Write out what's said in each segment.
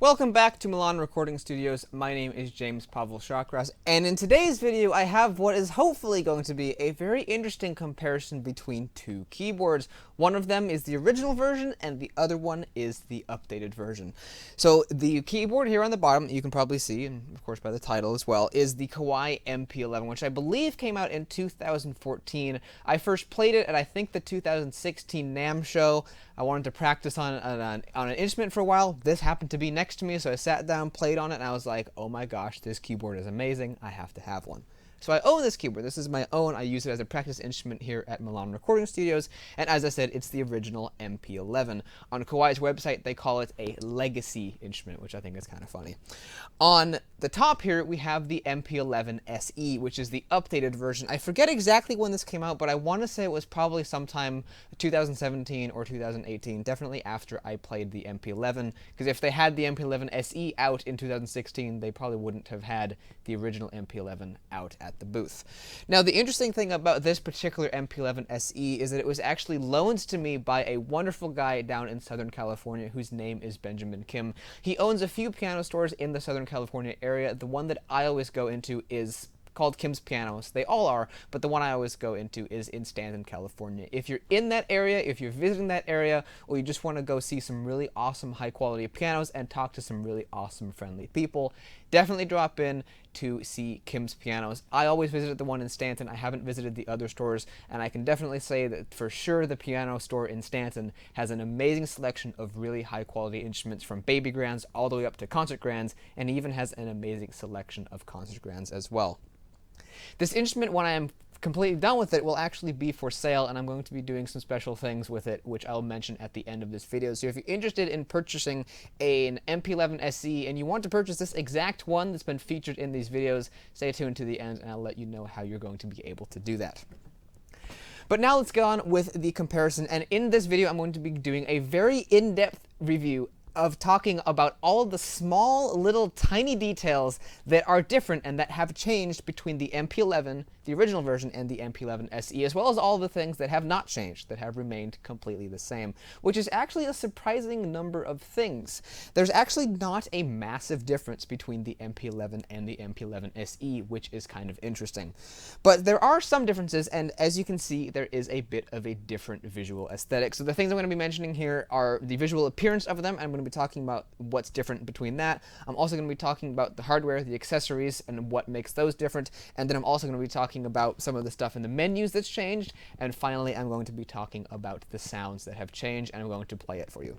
Welcome back to Milan Recording Studios. My name is James Pavel Shawcross, and in today's video I have what is hopefully going to be a very interesting comparison between two keyboards. One of them is the original version and the other one is the updated version. So the keyboard here on the bottom, you can probably see, and of course by the title as well, is the Kawai MP11, which I believe came out in 2014. I first played it at I think the 2016 NAMM show. I wanted to practice on an instrument for a while. This happened to be next to me, so I sat down, played on it, and I was like, oh my gosh, this keyboard is amazing. I have to have one. So I own this keyboard. This is my own. I use it as a practice instrument here at Milan Recording Studios, and as I said, it's the original MP11. On Kawai's website, they call it a legacy instrument, which I think is kind of funny. On the top here, we have the MP11se, which is the updated version. I forget exactly when this came out, but I want to say it was probably sometime 2017 or 2018, definitely after I played the MP11, because if they had the MP11se out in 2016, they probably wouldn't have had the original MP11 out at the booth. Now, the interesting thing about this particular MP11se is that it was actually loaned to me by a wonderful guy down in Southern California whose name is Benjamin Kim. He owns a few piano stores in the Southern California area. The one that I always go into is called Kim's Pianos. They all are, but the one I always go into is in Stanton, California. If you're in that area, if you're visiting that area, or you just want to go see some really awesome high quality pianos and talk to some really awesome friendly people, definitely drop in to see Kim's Pianos. I always visited the one in Stanton. I haven't visited the other stores, and I can definitely say that for sure the piano store in Stanton has an amazing selection of really high quality instruments, from baby grands all the way up to concert grands, and even has an amazing selection of concert grands as well. This instrument, when I am completely done with it, will actually be for sale, and I'm going to be doing some special things with it, which I'll mention at the end of this video. So if you're interested in purchasing an MP11se and you want to purchase this exact one that's been featured in these videos, stay tuned to the end and I'll let you know how you're going to be able to do that. But now let's go on with the comparison, and in this video I'm going to be doing a very in-depth review of talking about all the small little tiny details that are different and that have changed between the MP11, the original version, and the MP11se, as well as all the things that have not changed, that have remained completely the same, which is actually a surprising number of things. There's actually not a massive difference between the MP11 and the MP11se, which is kind of interesting. But there are some differences, and as you can see, there is a bit of a different visual aesthetic. So the things I'm going to be mentioning here are the visual appearance of them. I'm going to be talking about what's different between that. I'm also going to be talking about the hardware, the accessories, and what makes those different. And then I'm also going to be talking about some of the stuff in the menus that's changed. And finally, I'm going to be talking about the sounds that have changed, and I'm going to play it for you.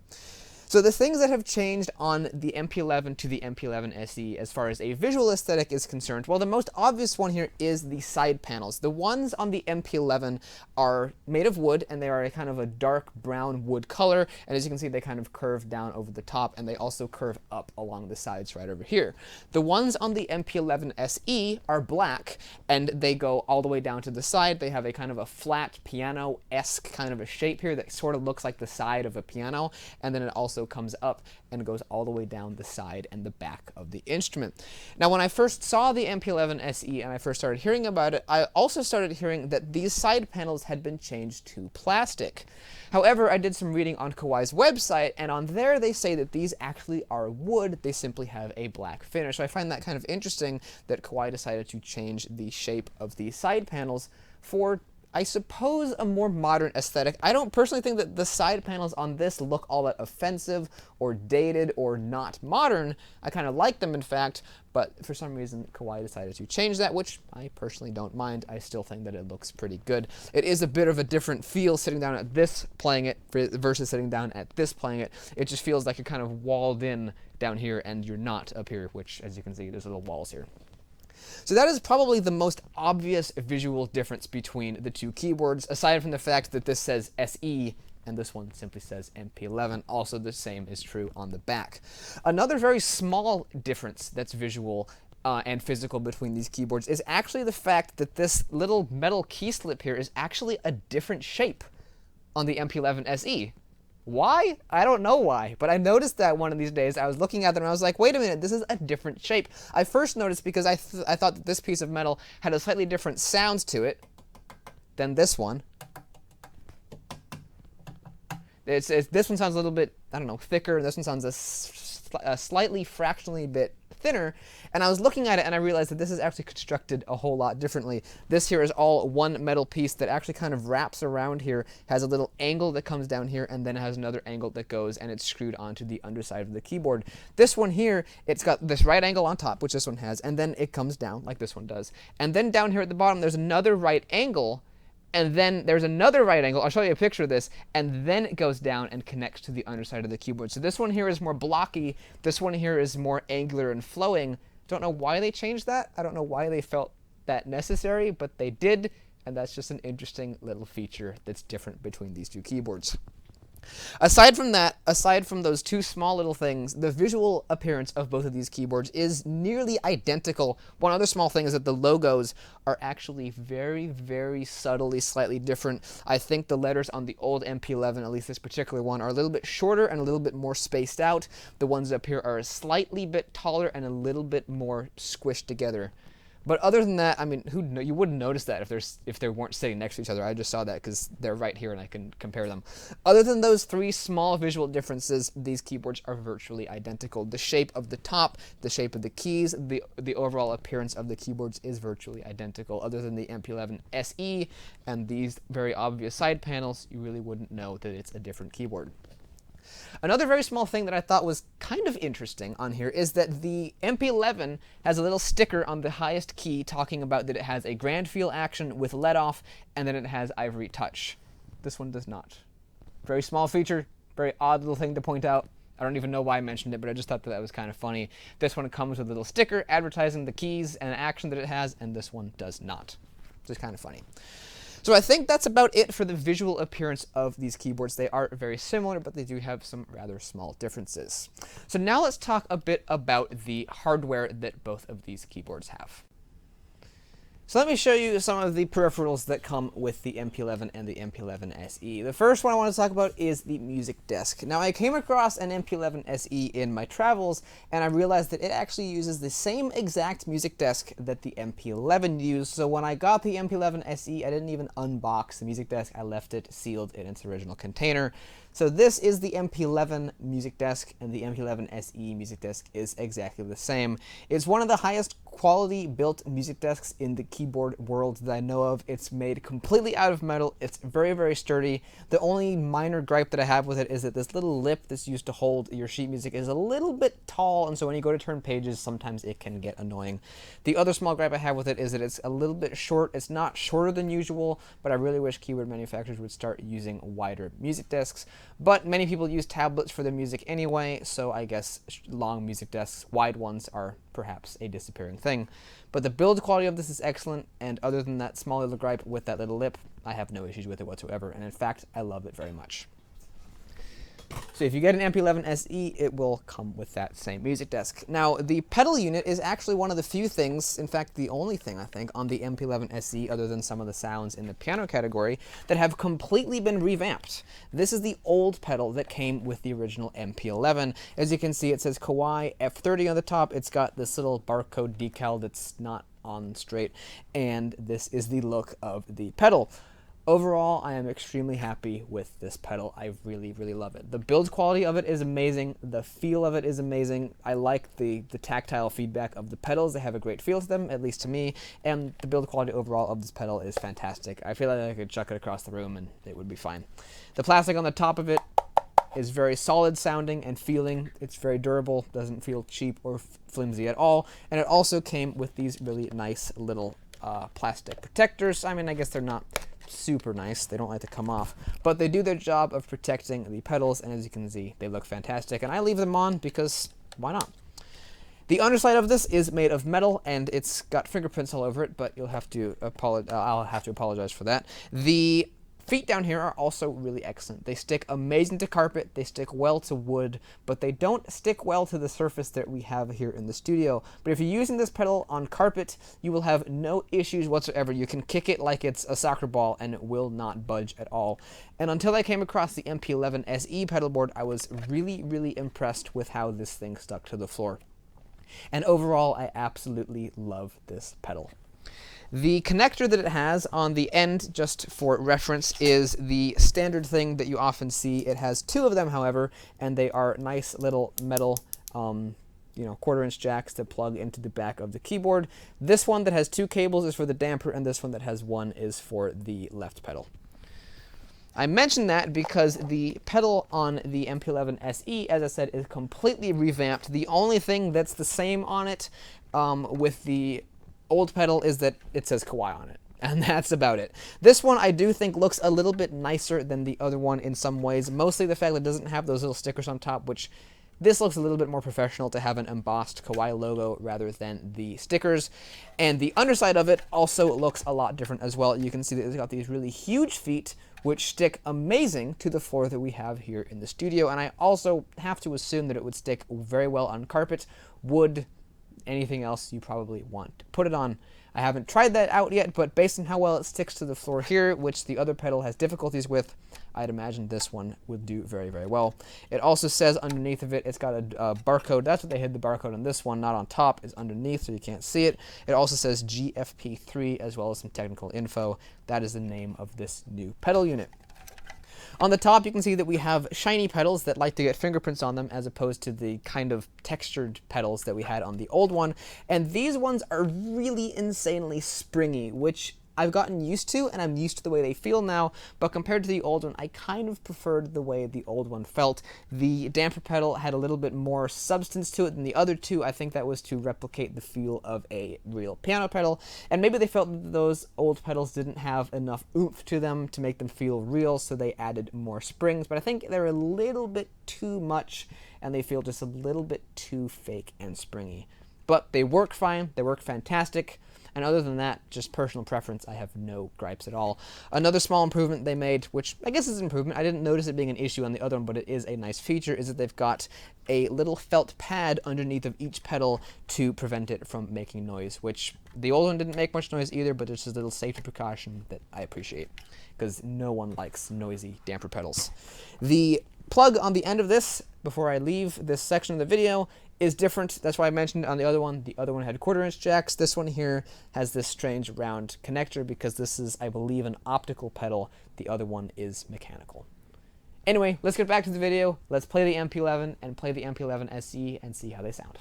So the things that have changed on the MP11 to the MP11se as far as a visual aesthetic is concerned, well, the most obvious one here is the side panels. The ones on the MP11 are made of wood, and they are a kind of a dark brown wood color, and as you can see, they kind of curve down over the top, and they also curve up along the sides right over here. The ones on the MP11se are black, and they go all the way down to the side. They have a kind of a flat piano-esque kind of a shape here that sort of looks like the side of a piano, and then it also comes up and goes all the way down the side and the back of the instrument. Now, when I first saw the MP11se and I first started hearing about it, I also started hearing that these side panels had been changed to plastic. However, I did some reading on Kawai's website, and on there they say that these actually are wood. They simply have a black finish. So I find that kind of interesting that Kawai decided to change the shape of the side panels for, I suppose, a more modern aesthetic. I don't personally think that the side panels on this look all that offensive or dated or not modern. I kind of like them, in fact, but for some reason Kawai decided to change that, which I personally don't mind. I still think that it looks pretty good. It is a bit of a different feel sitting down at this playing it versus sitting down at this playing it. It just feels like you're kind of walled in down here and you're not up here, which, as you can see, there's little walls here. So that is probably the most obvious visual difference between the two keyboards, aside from the fact that this says SE and this one simply says MP11. Also, the same is true on the back. Another very small difference that's visual and physical between these keyboards is actually the fact that this little metal key slip here is actually a different shape on the MP11se. Why? I don't know why, but I noticed that one of these days. I was looking at them and I was like, wait a minute, this is a different shape. I first noticed because I thought that this piece of metal had a slightly different sound to it than this one. This one sounds a little bit, I don't know, thicker. This one sounds a slightly fractionally bit thinner, and I was looking at it and I realized that this is actually constructed a whole lot differently. This here is all one metal piece that actually kind of wraps around here, has a little angle that comes down here, and then has another angle that goes and it's screwed onto the underside of the keyboard. This one here, it's got this right angle on top, which this one has, and then it comes down like this one does. And then down here at the bottom there's another right angle, and then there's another right angle. I'll show you a picture of this, and then it goes down and connects to the underside of the keyboard. So this one here is more blocky. This one here is more angular and flowing. Don't know why they changed that. I don't know why they felt that necessary, but they did, and that's just an interesting little feature that's different between these two keyboards. Aside from that, aside from those two small little things, the visual appearance of both of these keyboards is nearly identical. One other small thing is that the logos are actually very, very subtly slightly different. I think the letters on the old MP11, at least this particular one, are a little bit shorter and a little bit more spaced out. The ones up here are a slightly bit taller and a little bit more squished together. But other than that, I mean, you wouldn't notice that if they weren't sitting next to each other. I just saw that because they're right here and I can compare them. Other than those three small visual differences, these keyboards are virtually identical. The shape of the top, the shape of the keys, the overall appearance of the keyboards is virtually identical. Other than the MP11se and these very obvious side panels, you really wouldn't know that it's a different keyboard. Another very small thing that I thought was kind of interesting on here is that the MP11 has a little sticker on the highest key talking about that it has a grand feel action with let off, and then it has ivory touch. This one does not. Very small feature, very odd little thing to point out. I don't even know why I mentioned it, but I just thought that was kind of funny. This one comes with a little sticker advertising the keys and action that it has, and this one does not. Just kind of funny. So I think that's about it for the visual appearance of these keyboards. They are very similar, but they do have some rather small differences. So now let's talk a bit about the hardware that both of these keyboards have. So let me show you some of the peripherals that come with the MP11 and the MP11se. The first one I want to talk about is the music desk. Now I came across an MP11se in my travels, and I realized that it actually uses the same exact music desk that the MP11 used. So when I got the MP11se, I didn't even unbox the music desk. I left it sealed in its original container. So this is the MP11 music desk, and the MP11se music desk is exactly the same. It's one of the highest quality built music desks in the keyboard world that I know of. It's made completely out of metal. It's very, very sturdy. The only minor gripe that I have with it is that this little lip that's used to hold your sheet music is a little bit tall, and so when you go to turn pages, sometimes it can get annoying. The other small gripe I have with it is that it's a little bit short. It's not shorter than usual, but I really wish keyboard manufacturers would start using wider music desks. But many people use tablets for their music anyway, so I guess long music desks, wide ones, are perhaps a disappearing thing. But the build quality of this is excellent, and other than that small little gripe with that little lip, I have no issues with it whatsoever, and in fact, I love it very much. So if you get an MP11se, it will come with that same music desk. Now, the pedal unit is actually one of the few things, in fact the only thing I think, on the MP11se, other than some of the sounds in the piano category, that have completely been revamped. This is the old pedal that came with the original MP11. As you can see, it says Kawai F30 on the top. It's got this little barcode decal that's not on straight, and this is the look of the pedal. Overall, I am extremely happy with this pedal. I really, really love it. The build quality of it is amazing. The feel of it is amazing. I like the tactile feedback of the pedals. They have a great feel to them, at least to me. And the build quality overall of this pedal is fantastic. I feel like I could chuck it across the room and it would be fine. The plastic on the top of it is very solid sounding and feeling. It's very durable, doesn't feel cheap or flimsy at all. And it also came with these really nice little plastic protectors. I mean, I guess they're not super nice. They don't like to come off, but they do their job of protecting the pedals, and as you can see, they look fantastic, and I leave them on because why not? The underside of this is made of metal, and it's got fingerprints all over it, but you'll have to I'll have to apologize for that. The feet down here are also really excellent. They stick amazing to carpet, they stick well to wood, but they don't stick well to the surface that we have here in the studio. But if you're using this pedal on carpet, you will have no issues whatsoever. You can kick it like it's a soccer ball and it will not budge at all. And until I came across the MP11se pedal board, I was really, really impressed with how this thing stuck to the floor. And overall, I absolutely love this pedal. The connector that it has on the end, just for reference, is the standard thing that you often see. It has two of them, however, and they are nice little metal you know, 1/4-inch jacks that plug into the back of the keyboard. This one that has 2 cables is for the damper, and this one that has 1 is for the left pedal. I mention that because the pedal on the MP11se, as I said, is completely revamped. The only thing that's the same on it with the old pedal is that it says Kawai on it. And that's about it. This one I do think looks a little bit nicer than the other one in some ways. Mostly the fact that it doesn't have those little stickers on top, which this looks a little bit more professional to have an embossed Kawai logo rather than the stickers. And the underside of it also looks a lot different as well. You can see that it's got these really huge feet, which stick amazing to the floor that we have here in the studio. And I also have to assume that it would stick very well on carpet, wood, anything else you probably want to put it on. I haven't tried that out yet, but based on how well it sticks to the floor here, which the other pedal has difficulties with, I'd imagine this one would do very, very well. It also says underneath of it, it's got a barcode. That's what they hid the barcode on this one, not on top, is underneath, so you can't see it. It also says GFP3, as well as some technical info. That is the name of this new pedal unit. On the top, you can see that we have shiny pedals that like to get fingerprints on them, as opposed to the kind of textured pedals that we had on the old one. And these ones are really insanely springy, which I've gotten used to, and I'm used to the way they feel now, but compared to the old one, I kind of preferred the way the old one felt. The damper pedal had a little bit more substance to it than the other two. I think that was to replicate the feel of a real piano pedal, and maybe they felt that those old pedals didn't have enough oomph to them to make them feel real, so they added more springs, but I think they're a little bit too much, and they feel just a little bit too fake and springy. But they work fine, they work fantastic. And other than that, just personal preference, I have no gripes at all. Another small improvement they made, which I guess is an improvement, I didn't notice it being an issue on the other one, but it is a nice feature, is that they've got a little felt pad underneath of each pedal to prevent it from making noise, which the old one didn't make much noise either, but it's just a little safety precaution that I appreciate, because no one likes noisy damper pedals. The plug on the end of this, before I leave this section of the video, is different. That's why I mentioned on the other one. The other one had 1/4-inch jacks. This one here has this strange round connector because this is, I believe, an optical pedal. The other one is mechanical. Anyway, let's get back to the video. Let's play the MP11 and play the MP11se and see how they sound.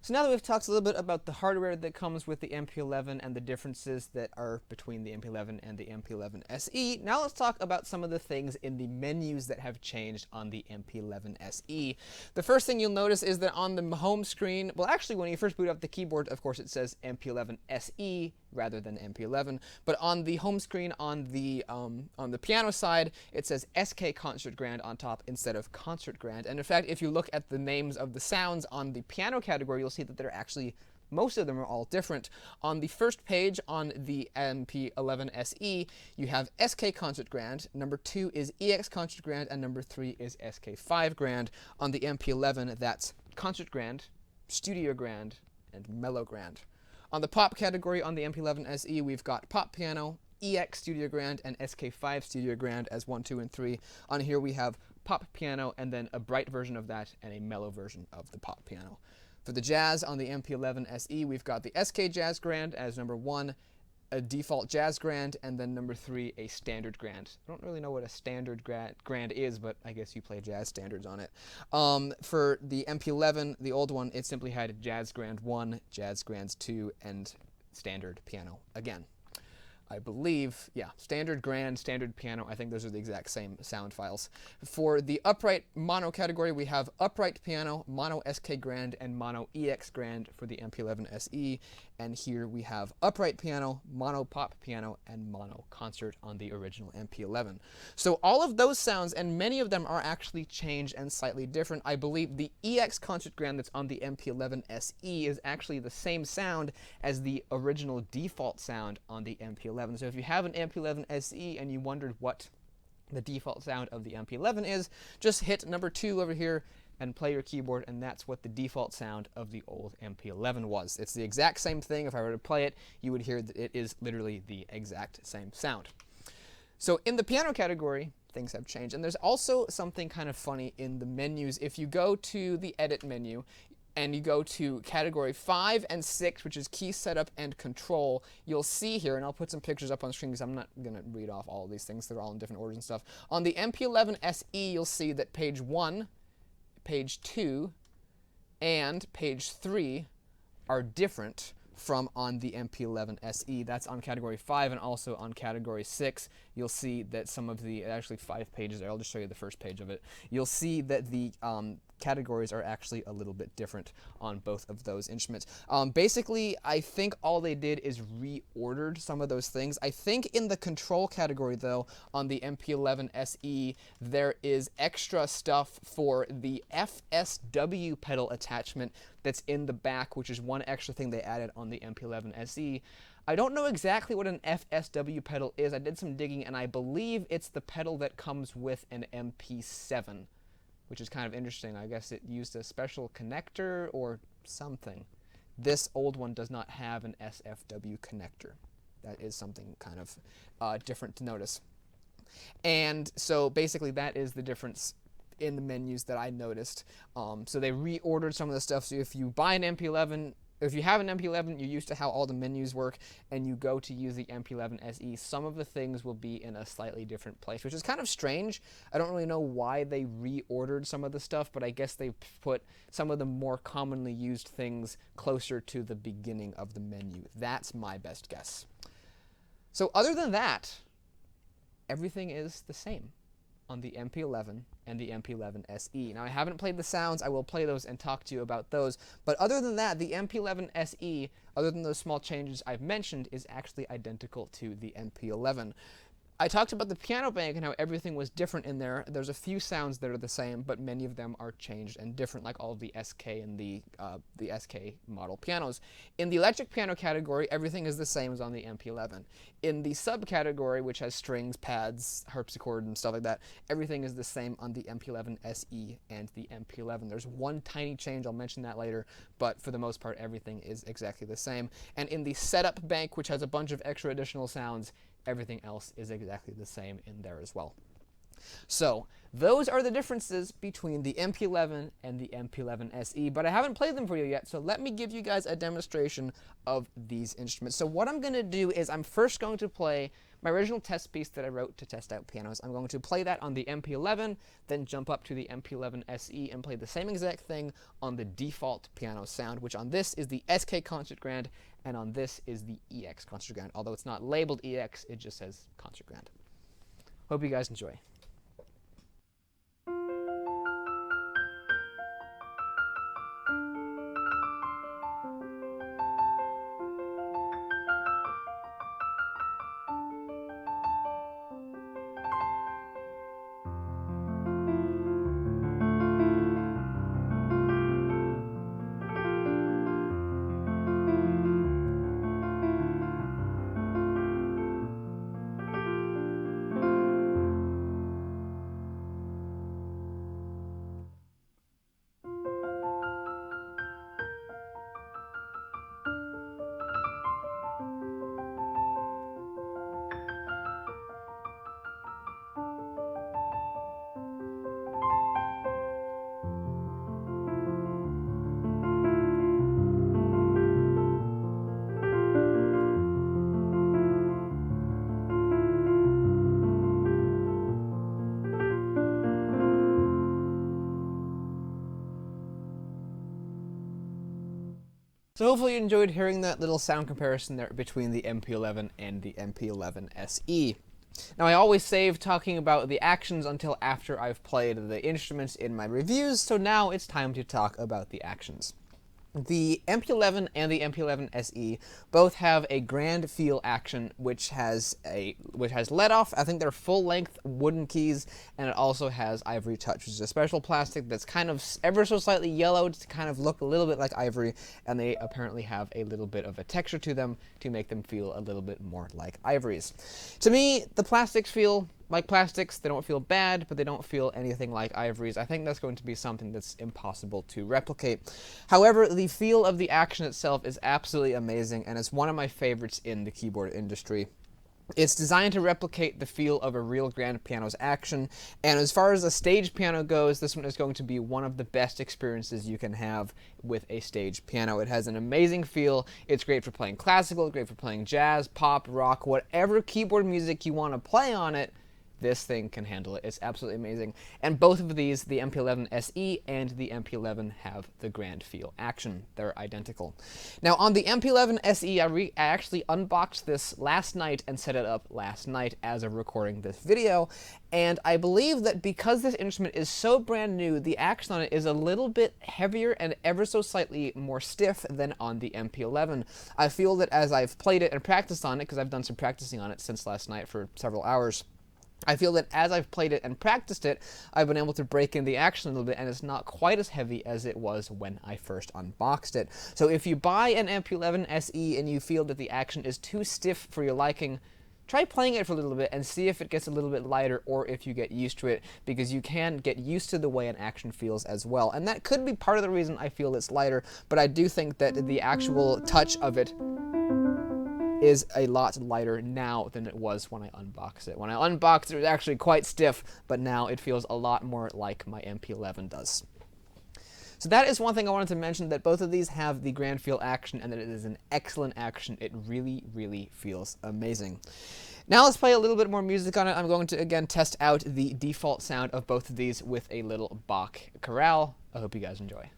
So now that we've talked a little bit about the hardware that comes with the MP11 and the differences that are between the MP11 and the MP11se, now let's talk about some of the things in the menus that have changed on the MP11se. The first thing you'll notice is that on the home screen, well actually when you first boot up the keyboard, of course it says MP11se rather than MP11, but on the home screen on the piano side, it says SK Concert Grand on top instead of Concert Grand. And in fact, if you look at the names of the sounds on the piano category, you'll see that they're actually, most of them are all different. On the first page on the MP11se, you have SK Concert Grand, number 2 is EX Concert Grand, and number 3 is SK5 Grand. On the MP11, that's Concert Grand, Studio Grand, and Mellow Grand. On the pop category on the MP11se, we've got Pop Piano, EX Studio Grand, and SK5 Studio Grand as 1, 2, and 3. On here we have Pop Piano, and then a bright version of that, and a mellow version of the Pop Piano. For the jazz on the MP11se, we've got the SK Jazz Grand as number 1, a default Jazz Grand, and then number 3, a Standard Grand. I don't really know what a Standard Grand is, but I guess you play jazz standards on it. For the MP11, the old one, it simply had Jazz Grand 1, Jazz Grands 2, and Standard Piano again. I believe, yeah, Standard Grand, Standard Piano, I think those are the exact same sound files. For the upright mono category, we have Upright Piano, Mono SK Grand, and Mono EX Grand for the MP11se. And here we have Upright Piano, Mono Pop Piano, and Mono Concert on the original MP11. So all of those sounds, and many of them are actually changed and slightly different. I believe the EX Concert Grand that's on the MP11se is actually the same sound as the original default sound on the MP11. So if you have an MP11se and you wondered what the default sound of the MP11 is, just hit number 2 over here and play your keyboard, and that's what the default sound of the old MP11 was. It's the exact same thing. If I were to play it, you would hear that it is literally the exact same sound. So in the piano category, things have changed. And there's also something kind of funny in the menus. If you go to the edit menu, and you go to category 5 and 6, which is key setup and control, you'll see here, and I'll put some pictures up on the screen because I'm not going to read off all of these things. They're all in different orders and stuff. On the MP11se, you'll see that page 1, page 2 and page 3 are different from on the MP11se. That's on category 5 and also on category 6. You'll see that some of the, actually 5 pages there, I'll just show you the first page of it. You'll see that the categories are actually a little bit different on both of those instruments. Basically, I think all they did is reordered some of those things. I think in the control category, though, on the MP11se, there is extra stuff for the FSW pedal attachment that's in the back, which is one extra thing they added on the MP11se. I don't know exactly what an FSW pedal is. I did some digging, and I believe it's the pedal that comes with an MP7. Which is kind of interesting. I guess it used a special connector or something. This old one does not have an SFW connector. That is something kind of different to notice. And so basically that is the difference in the menus that I noticed. So they reordered some of the stuff. So if you buy an MP11, if you have an MP11, you're used to how all the menus work, and you go to use the MP11se, some of the things will be in a slightly different place, which is kind of strange. I don't really know why they reordered some of the stuff, but I guess they put some of the more commonly used things closer to the beginning of the menu. That's my best guess. So other than that, everything is the same on the MP11 and the MP11se. Now, I haven't played the sounds. I will play those and talk to you about those. But other than that, the MP11se, other than those small changes I've mentioned, is actually identical to the MP11. I talked about the piano bank and how everything was different in there. There's a few sounds that are the same, but many of them are changed and different, like all of the SK and the SK model pianos. In the electric piano category, everything is the same as on the MP11. In the subcategory, which has strings, pads, harpsichord, and stuff like that, everything is the same on the MP11se and the MP11. There's one tiny change, I'll mention that later, but for the most part, everything is exactly the same. And in the setup bank, which has a bunch of extra additional sounds, everything else is exactly the same in there as well. So those are the differences between the MP11 and the MP11se, but I haven't played them for you yet, so let me give you guys a demonstration of these instruments. So what I'm going to do is I'm first going to play my original test piece that I wrote to test out pianos. I'm going to play that on the MP11, then jump up to the MP11se and play the same exact thing on the default piano sound, which on this is the SK Concert Grand, and on this is the EX Concert Grand. Although it's not labeled EX, it just says Concert Grand. Hope you guys enjoy. So hopefully you enjoyed hearing that little sound comparison there between the MP11 and the MP11se. Now, I always save talking about the actions until after I've played the instruments in my reviews, so now it's time to talk about the actions. The MP11 and the MP11se both have a grand feel action, which has let off. I think they're full-length wooden keys, and it also has ivory touch, which is a special plastic that's kind of ever so slightly yellowed to kind of look a little bit like ivory, and they apparently have a little bit of a texture to them to make them feel a little bit more like ivories. To me, the plastics feel like plastics. They don't feel bad, but they don't feel anything like ivories. I think that's going to be something that's impossible to replicate. However, the feel of the action itself is absolutely amazing, and it's one of my favorites in the keyboard industry. It's designed to replicate the feel of a real grand piano's action, and as far as a stage piano goes, this one is going to be one of the best experiences you can have with a stage piano. It has an amazing feel. It's great for playing classical, great for playing jazz, pop, rock, whatever keyboard music you want to play on it. this thing can handle it. It's absolutely amazing. And both of these, the MP11se and the MP11, have the grand feel action. They're identical. Now, on the MP11se, I actually unboxed this last night and set it up last night as of recording this video. And I believe that because this instrument is so brand new, the action on it is a little bit heavier and ever so slightly more stiff than on the MP11. I feel that as I've played it and practiced on it, because I've done some practicing on it since last night for several hours, I feel that as I've played it and practiced it, I've been able to break in the action a little bit, and it's not quite as heavy as it was when I first unboxed it. So if you buy an MP11se and you feel that the action is too stiff for your liking, try playing it for a little bit and see if it gets a little bit lighter or if you get used to it, because you can get used to the way an action feels as well. And that could be part of the reason I feel it's lighter, but I do think that the actual touch of it is a lot lighter now than it was when I unboxed it. When I unboxed it, it was actually quite stiff, but now it feels a lot more like my MP11 does. So that is one thing I wanted to mention, that both of these have the grand feel action and that it is an excellent action. It really, really feels amazing. Now let's play a little bit more music on it. I'm going to, again, test out the default sound of both of these with a little Bach chorale. I hope you guys enjoy.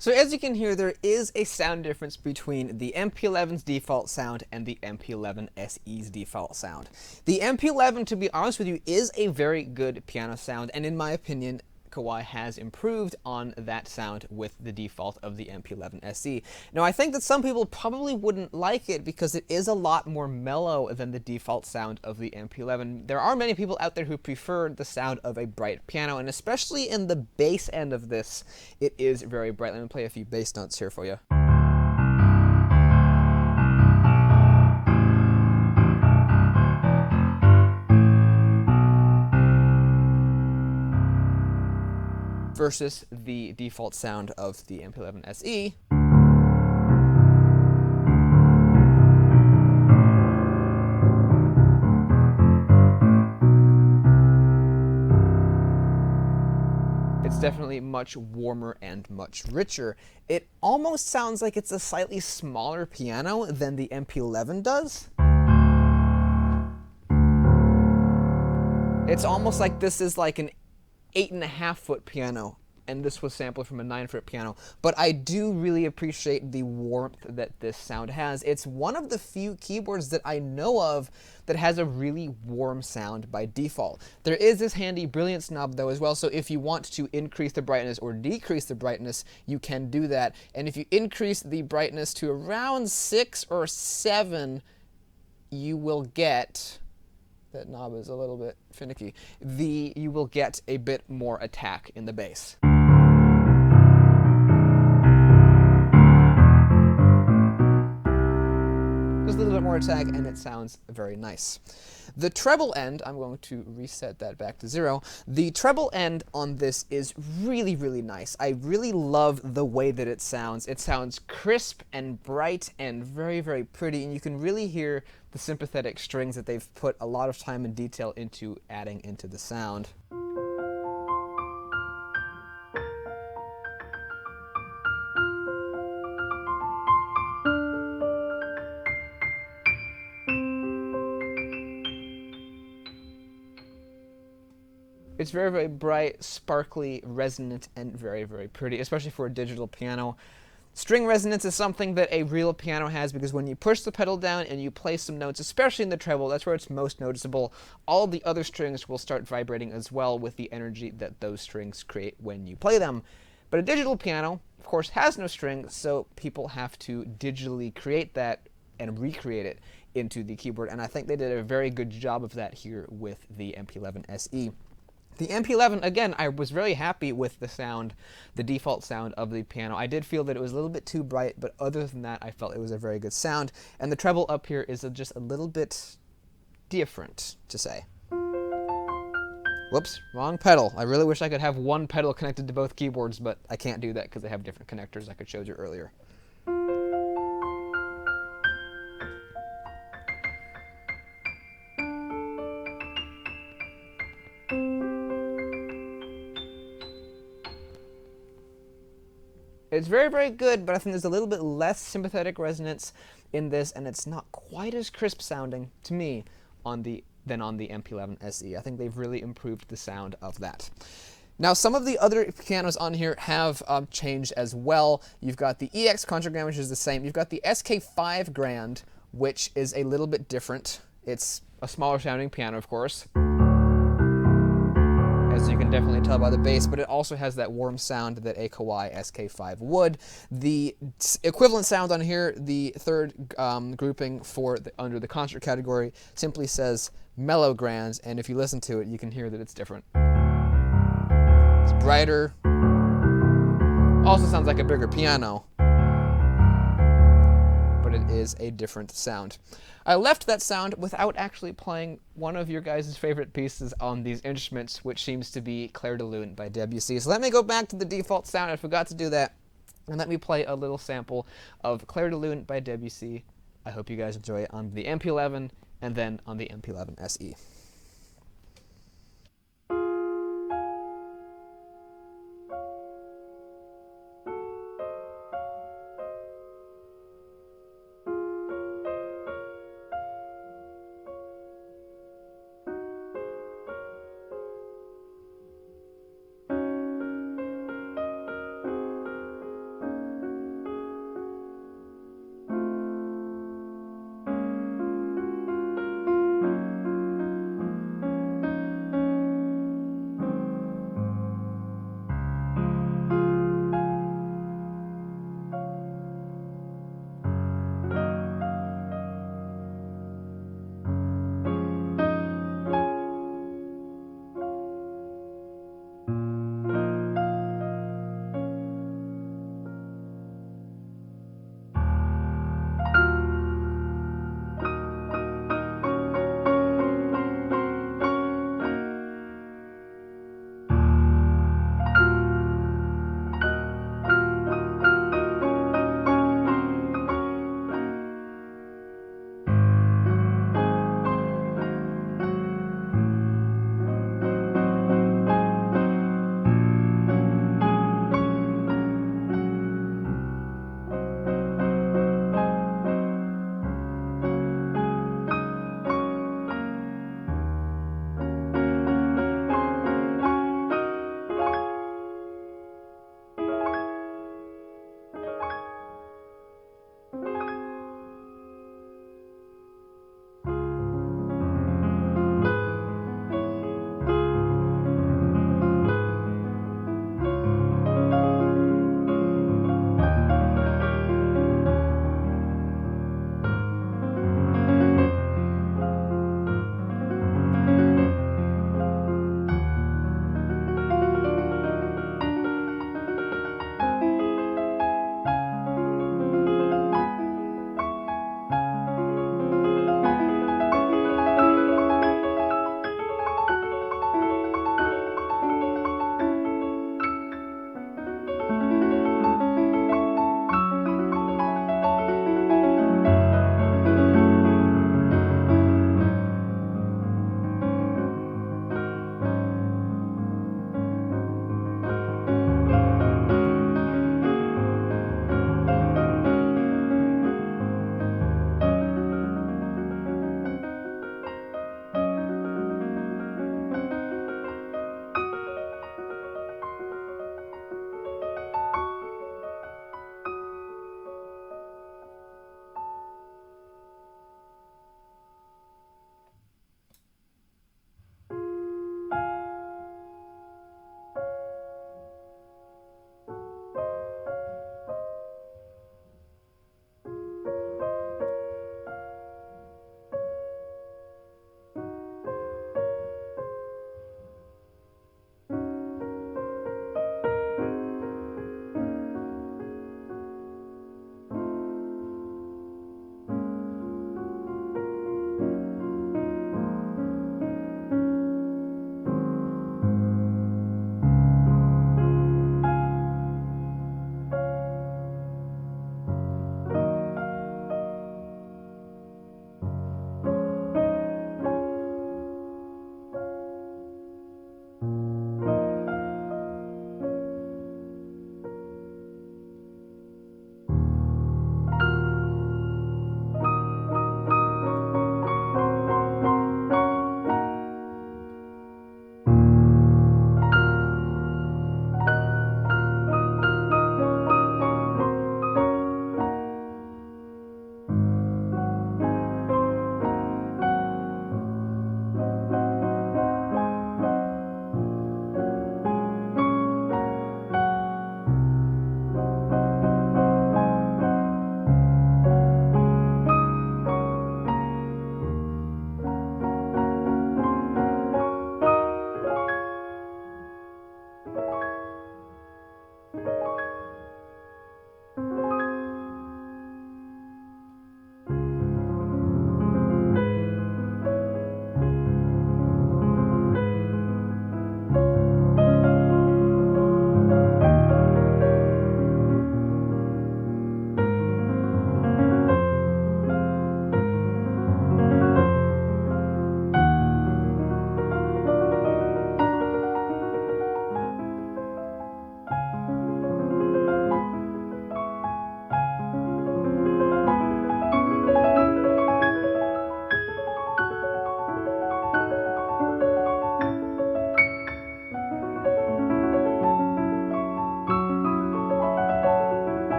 So as you can hear, there is a sound difference between the MP11's default sound and the MP11se's default sound. The MP11, to be honest with you, is a very good piano sound, and in my opinion, Kawai has improved on that sound with the default of the MP11se. Now, I think that some people probably wouldn't like it because it is a lot more mellow than the default sound of the MP11. There are many people out there who prefer the sound of a bright piano, and especially in the bass end of this, it is very bright. Let me play a few bass notes here for you. Versus the default sound of the MP11se. It's definitely much warmer and much richer. It almost sounds like it's a slightly smaller piano than the MP11 does. It's almost like this is like an 8.5-foot piano, and this was sampled from a 9-foot piano, but I do really appreciate the warmth that this sound has. It's one of the few keyboards that I know of that has a really warm sound by default. There is this handy brilliance knob though as well, so if you want to increase the brightness or decrease the brightness, you can do that. And if you increase the brightness to around 6 or 7, you will get... That knob is a little bit finicky. You will get a bit more attack in the bass. Just a little bit more power tag, and it sounds very nice. The treble end, I'm going to reset that back to 0. The treble end on this is really, really nice. I really love the way that it sounds. It sounds crisp and bright and very, very pretty, and you can really hear the sympathetic strings that they've put a lot of time and detail into adding into the sound. It's very, very bright, sparkly, resonant, and very, very pretty, especially for a digital piano. String resonance is something that a real piano has because when you push the pedal down and you play some notes, especially in the treble, that's where it's most noticeable. All the other strings will start vibrating as well with the energy that those strings create when you play them. But a digital piano, of course, has no strings, so people have to digitally create that and recreate it into the keyboard, and I think they did a very good job of that here with the MP11se. The MP11, again, I was very happy with the sound, the default sound of the piano. I did feel that it was a little bit too bright, but other than that, I felt it was a very good sound. And the treble up here is just a little bit different, to say. Whoops, wrong pedal. I really wish I could have one pedal connected to both keyboards, but I can't do that because they have different connectors like I showed you earlier. It's very, very good, but I think there's a little bit less sympathetic resonance in this, and it's not quite as crisp sounding, to me, than on the MP11se. I think they've really improved the sound of that. Now, some of the other pianos on here have changed as well. You've got the EX Contragrand, which is the same. You've got the SK5 Grand, which is a little bit different. It's a smaller sounding piano, of course, as you can definitely tell by the bass, but it also has that warm sound that a Kawai SK5 would. The equivalent sound on here, the third grouping under the concert category, simply says mellow grands, and if you listen to it, you can hear that it's different. It's brighter. Also sounds like a bigger piano, but it is a different sound. I left that sound without actually playing one of your guys' favorite pieces on these instruments, which seems to be Clair de Lune by Debussy. So let me go back to the default sound. I forgot to do that. And let me play a little sample of Clair de Lune by Debussy. I hope you guys enjoy it on the MP11 and then on the MP11se.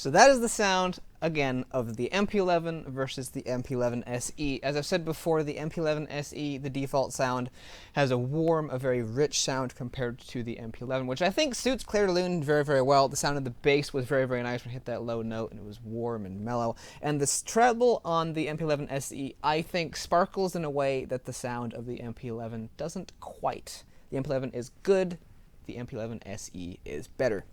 So that is the sound, again, of the MP11 versus the MP11se. As I've said before, the MP11se, the default sound, has a warm, a very rich sound compared to the MP11, which I think suits Clair lune very, very well. The sound of the bass was very, very nice when it hit that low note, and it was warm and mellow. And the treble on the MP11se, I think, sparkles in a way that the sound of the MP11 doesn't quite. The MP11 is good, the MP11se is better.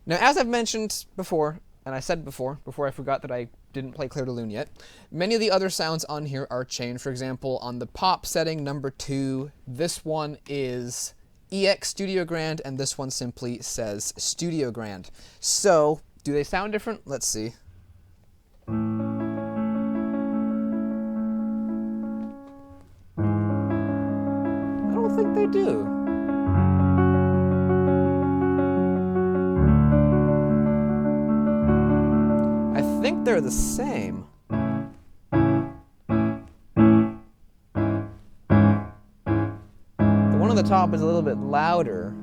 Now, as I've mentioned before, and I said before I forgot that I didn't play Clair de Lune yet, many of the other sounds on here are changed. For example, on the pop setting, number 2, this one is EX Studio Grand, and this one simply says Studio Grand. So, do they sound different? Let's see. I don't think they do. I think they're the same. The one on the top is a little bit louder.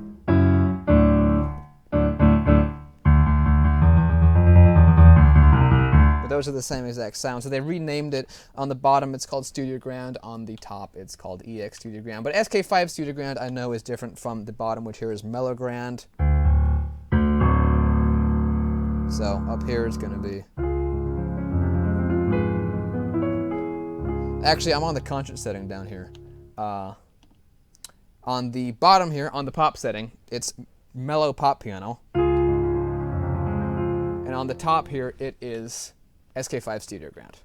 But those are the same exact sound. So they renamed it. On the bottom it's called Studio Grand. On the top it's called EX Studio Grand. But SK5 Studio Grand I know is different from the bottom, which here is Mellow Grand. So up here it's going to be... Actually, I'm on the concert setting down here. On the bottom here, on the pop setting, it's mellow pop piano. And on the top here, it is SK5 Studio Grand.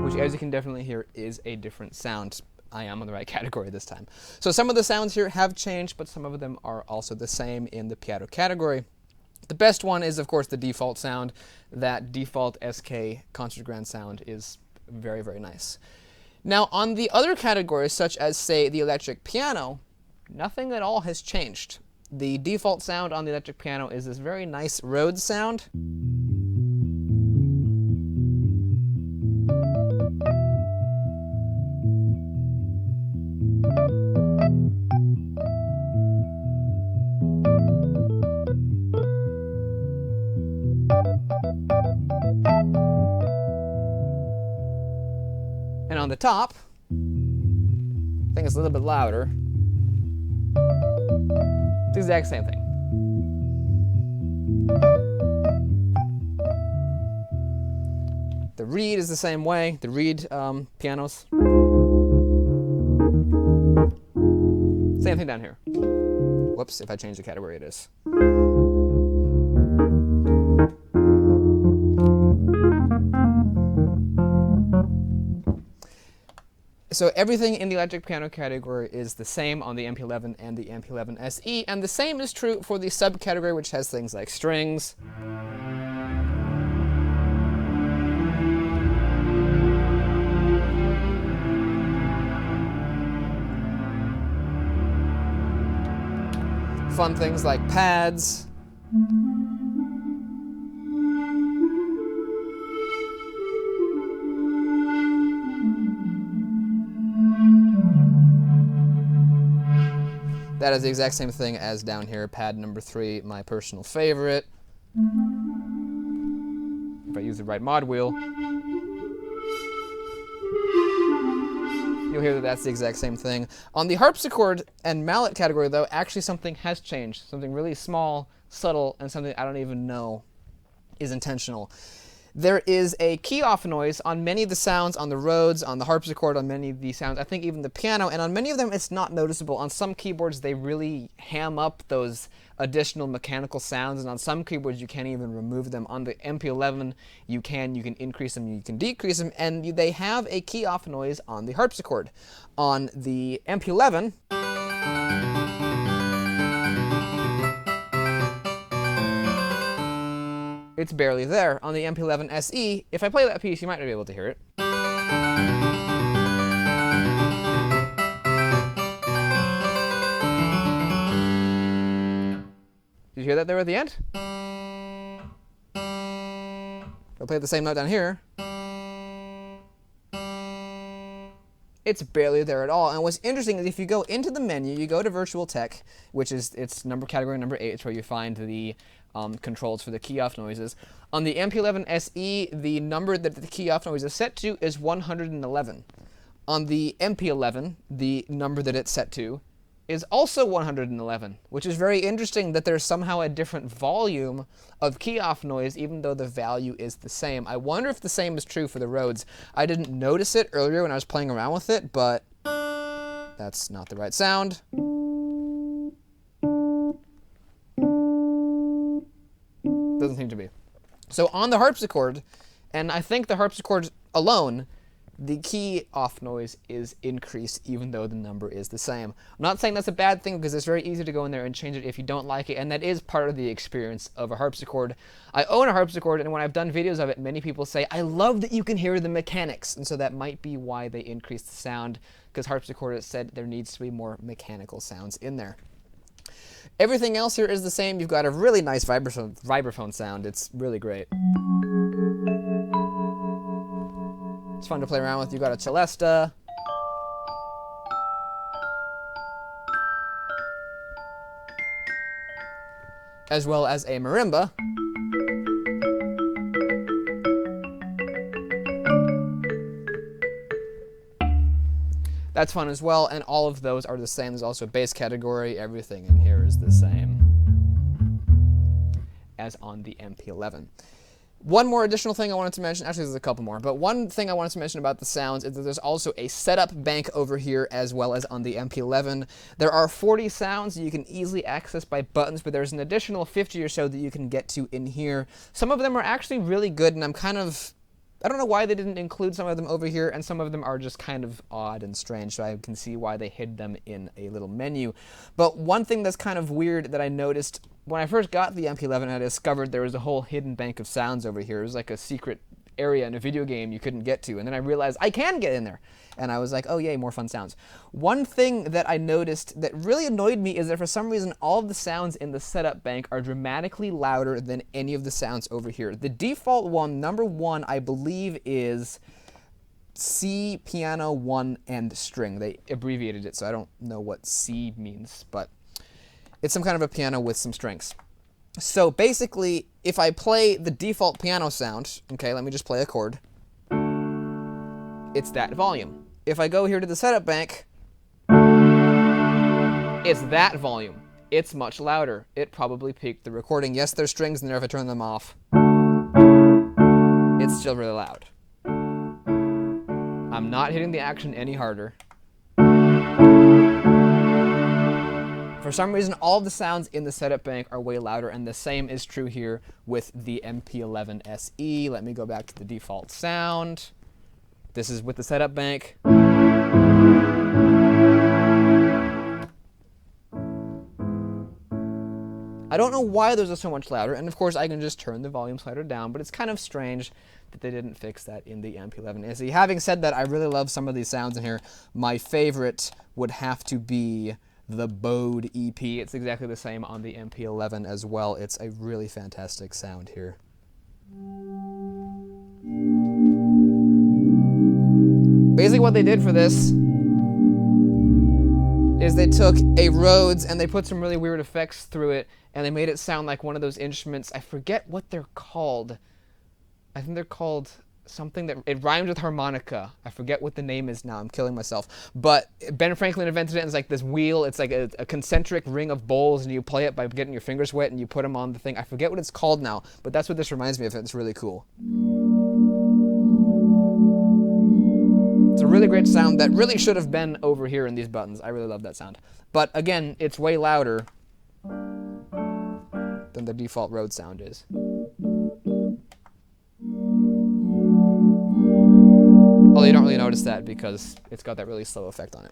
Which, as you can definitely hear, is a different sound. I am on the right category this time. So some of the sounds here have changed, but some of them are also the same in the piano category. The best one is, of course, the default sound. That default SK Concert Grand sound is very, very nice. Now, on the other categories, such as, say, the electric piano, nothing at all has changed. The default sound on the electric piano is this very nice Rhodes sound. And on the top, I think it's a little bit louder. It's the exact same thing. The reed is the same way, the reed pianos. Same thing down here. Whoops, if I change the category, it is. So everything in the electric piano category is the same on the MP11 and the MP11se, and the same is true for the subcategory, which has things like strings, fun things like pads, that is the exact same thing as down here, pad number 3, my personal favorite. If I use the right mod wheel, you'll hear that that's the exact same thing. On the harpsichord and mallet category, though, actually something has changed. Something really small, subtle, and something I don't even know is intentional. There is a key-off noise on many of the sounds, on the Rhodes, on the harpsichord, on many of the sounds, I think even the piano, and on many of them it's not noticeable. On some keyboards they really ham up those additional mechanical sounds, and on some keyboards you can't even remove them. On the MP11 you can increase them, you can decrease them, and they have a key-off noise on the harpsichord. On the MP11, it's barely there. On the MP11se, if I play that piece, you might not be able to hear it. Did you hear that there at the end? If I play the same note down here, it's barely there at all. And what's interesting is if you go into the menu, you go to Virtual Tech, which is its category number 8, it's where you find the controls for the key-off noises. On the MP11se, the number that the key-off noise is set to is 111. On the MP11, the number that it's set to is also 111, which is very interesting that there's somehow a different volume of key-off noise even though the value is the same. I wonder if the same is true for the Rhodes. I didn't notice it earlier when I was playing around with it, but that's not the right sound. Doesn't seem to be. So on the harpsichord, and I think the harpsichord alone, the key-off noise is increased even though the number is the same. I'm not saying that's a bad thing because it's very easy to go in there and change it if you don't like it, and that is part of the experience of a harpsichord. I own a harpsichord, and when I've done videos of it, many people say, I love that you can hear the mechanics, and so that might be why they increased the sound, because harpsichordists said there needs to be more mechanical sounds in there. Everything else here is the same. You've got a really nice vibraphone sound. It's really great. It's fun to play around with. You've got a celesta. As well as a marimba. That's fun as well, and all of those are the same. There's also a bass category. Everything in here is the same as on the MP11. One more additional thing I wanted to mention, actually there's a couple more, but one thing I wanted to mention about the sounds is that there's also a setup bank over here as well as on the MP11. There are 40 sounds that you can easily access by buttons, but there's an additional 50 or so that you can get to in here. Some of them are actually really good, and I don't know why they didn't include some of them over here, and some of them are just kind of odd and strange, so I can see why they hid them in a little menu. But one thing that's kind of weird that I noticed when I first got the MP11, I discovered there was a whole hidden bank of sounds over here. It was like a secret area in a video game you couldn't get to, and then I realized I can get in there. And I was like, oh yay, more fun sounds. One thing that I noticed that really annoyed me is that for some reason all of the sounds in the setup bank are dramatically louder than any of the sounds over here. The default one, number 1, I believe is C, piano, 1, and string. They abbreviated it, so I don't know what C means, but it's some kind of a piano with some strings. So basically, if I play the default piano sound, okay, let me just play a chord, it's that volume. If I go here to the setup bank, it's that volume. It's much louder. It probably peaked the recording. Yes, there's strings in there if I turn them off. It's still really loud. I'm not hitting the action any harder. For some reason, all of the sounds in the setup bank are way louder, and the same is true here with the MP11se. Let me go back to the default sound. This is with the setup bank. I don't know why those are so much louder, and of course I can just turn the volume slider down, but it's kind of strange that they didn't fix that in the MP11se. Having said that, I really love some of these sounds in here. My favorite would have to be the Bode EP. It's exactly the same on the MP11 as well. It's a really fantastic sound here. Basically what they did for this is they took a Rhodes and they put some really weird effects through it, and they made it sound like one of those instruments. I forget what they're called. I think they're called something that it rhymes with harmonica. I forget what the name is now. I'm killing myself. But Ben Franklin invented it, and it's like this wheel. It's like a concentric ring of bowls, and you play it by getting your fingers wet, and you put them on the thing. I forget what it's called now, but that's what this reminds me of. It's really cool. It's a really great sound that really should have been over here in these buttons. I really love that sound. But again, it's way louder than the default Rhodes sound is. Although you don't really notice that because it's got that really slow effect on it.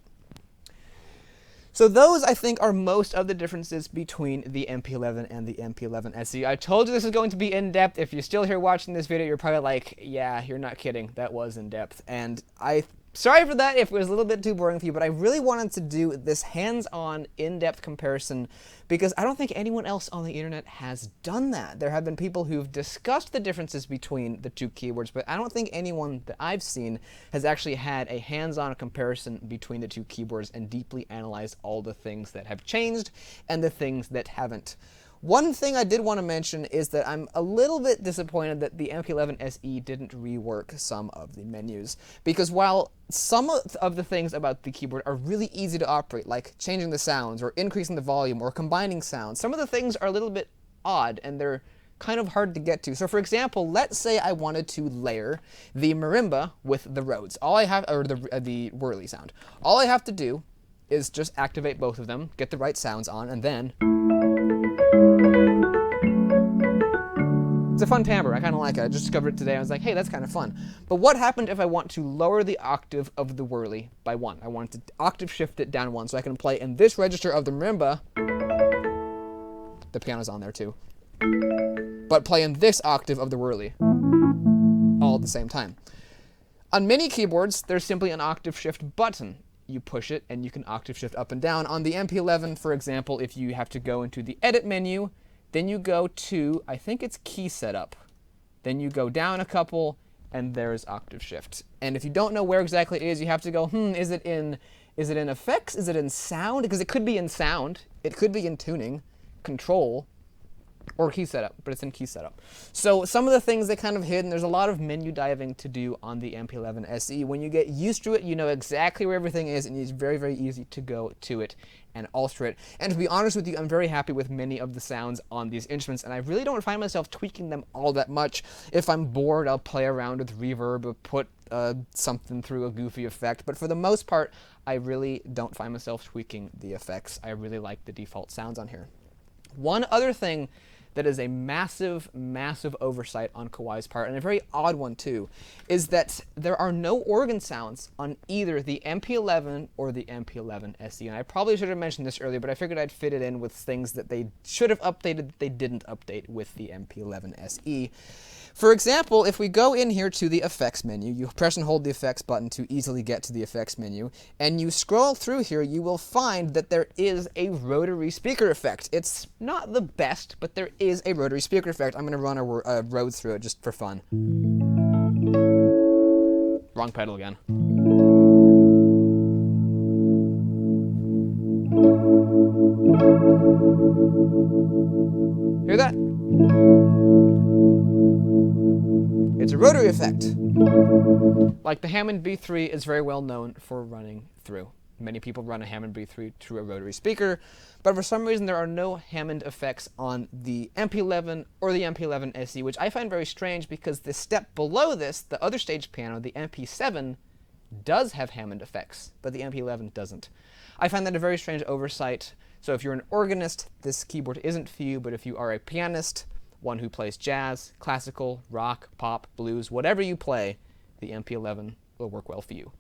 So those, I think, are most of the differences between the MP11 and the MP11se. I told you this is going to be in-depth. If you're still here watching this video, you're probably like, yeah, you're not kidding. That was in-depth. And I sorry for that if it was a little bit too boring for you, but I really wanted to do this hands-on, in-depth comparison because I don't think anyone else on the internet has done that. There have been people who've discussed the differences between the two keyboards, but I don't think anyone that I've seen has actually had a hands-on comparison between the two keyboards and deeply analyzed all the things that have changed and the things that haven't. One thing I did want to mention is that I'm a little bit disappointed that the MP11se didn't rework some of the menus, because while some of the things about the keyboard are really easy to operate, like changing the sounds or increasing the volume or combining sounds, some of the things are a little bit odd and they're kind of hard to get to. So for example, let's say I wanted to layer the marimba with the Rhodes. All I have, or the whirly sound. All I have to do is just activate both of them, get the right sounds on, and then it's a fun timbre. I kind of like it. I just discovered it today. I was like, hey, that's kind of fun. But what happened if I want to lower the octave of the whirly by 1? I want to octave shift it down 1 so I can play in this register of the marimba. The piano's on there too. But play in this octave of the whirly all at the same time. On many keyboards, there's simply an octave shift button. You push it and you can octave shift up and down. On the MP11, for example, if you have to go into the edit menu, then you go to, I think it's key setup. Then you go down a couple, and there's octave shift. And if you don't know where exactly it is, you have to go, is it in effects? Is it in sound? Because it could be in sound. It could be in tuning, control, or key setup, but it's in key setup. So some of the things they kind of hid, and there's a lot of menu diving to do on the MP11se. When you get used to it, you know exactly where everything is, and it's very, very easy to go to it and alter it. And to be honest with you, I'm very happy with many of the sounds on these instruments, and I really don't find myself tweaking them all that much. If I'm bored, I'll play around with reverb or put something through a goofy effect, but for the most part, I really don't find myself tweaking the effects. I really like the default sounds on here. One other thing that is a massive, massive oversight on Kawai's part, and a very odd one too, is that there are no organ sounds on either the MP11 or the MP11se. And I probably should have mentioned this earlier, but I figured I'd fit it in with things that they should have updated that they didn't update with the MP11se. For example, if we go in here to the effects menu, you press and hold the effects button to easily get to the effects menu, and you scroll through here, you will find that there is a rotary speaker effect. It's not the best, but there is a rotary speaker effect. I'm going to run a Rhodes through it just for fun. Wrong pedal again. Hear that? It's a rotary effect. Like the Hammond B3 is very well known for running through. Many people run a Hammond B3 through a rotary speaker, but for some reason there are no Hammond effects on the MP11 or the MP11se, which I find very strange because the step below this, the other stage piano, the MP7, does have Hammond effects, but the MP11 doesn't. I find that a very strange oversight. So if you're an organist, this keyboard isn't for you, but if you are a pianist, one who plays jazz, classical, rock, pop, blues, whatever you play, the MP11 will work well for you.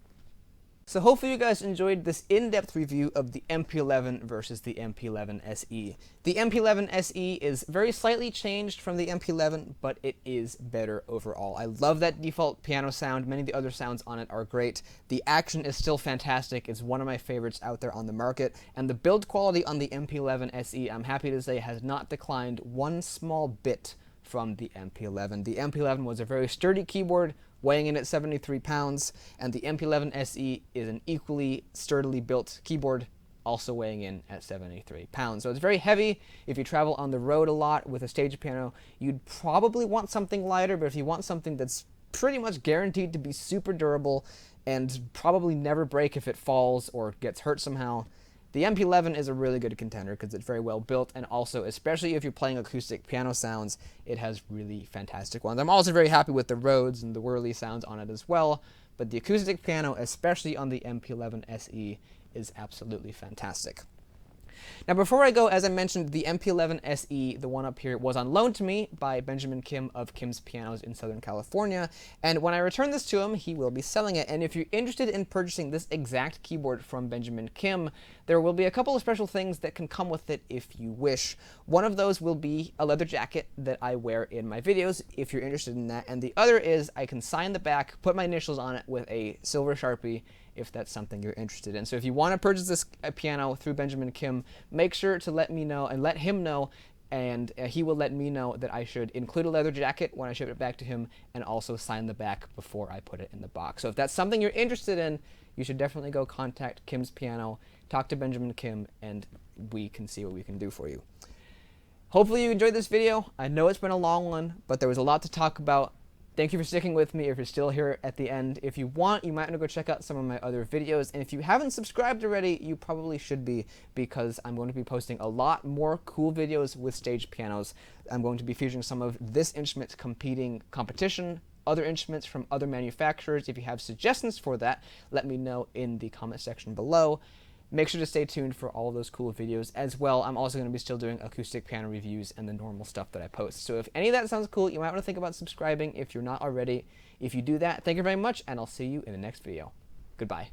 So hopefully you guys enjoyed this in-depth review of the MP11 versus the MP11se. The MP11se is very slightly changed from the MP11, but it is better overall. I love that default piano sound. Many of the other sounds on it are great. The action is still fantastic. It's one of my favorites out there on the market. And the build quality on the MP11se, I'm happy to say, has not declined one small bit from the MP11. The MP11 was a very sturdy keyboard, weighing in at 73 pounds, and the MP11se is an equally sturdily built keyboard, also weighing in at 73 pounds. So it's very heavy. If you travel on the road a lot with a stage piano, you'd probably want something lighter, but if you want something that's pretty much guaranteed to be super durable and probably never break if it falls or gets hurt somehow, the MP11 is a really good contender because it's very well built, and also, especially if you're playing acoustic piano sounds, it has really fantastic ones. I'm also very happy with the Rhodes and the whirly sounds on it as well, but the acoustic piano, especially on the MP11se, is absolutely fantastic. Now, before I go, as I mentioned, the MP11se, the one up here, was on loan to me by Benjamin Kim of Kim's Pianos in Southern California, and when I return this to him, he will be selling it. And if you're interested in purchasing this exact keyboard from Benjamin Kim, there will be a couple of special things that can come with it if you wish. One of those will be a leather jacket that I wear in my videos, if you're interested in that, and the other is I can sign the back, put my initials on it with a silver Sharpie, if that's something you're interested in. So if you want to purchase this piano through Benjamin Kim, make sure to let me know and let him know, and he will let me know that I should include a leather jacket when I ship it back to him, and also sign the back before I put it in the box. So if that's something you're interested in, you should definitely go contact Kim's Piano, talk to Benjamin Kim, and we can see what we can do for you. Hopefully you enjoyed this video. I know it's been a long one, but there was a lot to talk about. Thank you for sticking with me if you're still here at the end. If you want, you might want to go check out some of my other videos. And if you haven't subscribed already, you probably should be, because I'm going to be posting a lot more cool videos with stage pianos. I'm going to be featuring some of this instrument's competition, other instruments from other manufacturers. If you have suggestions for that, let me know in the comment section below. Make sure to stay tuned for all of those cool videos as well. I'm also going to be still doing acoustic piano reviews and the normal stuff that I post. So if any of that sounds cool, you might want to think about subscribing if you're not already. If you do that, thank you very much, and I'll see you in the next video. Goodbye.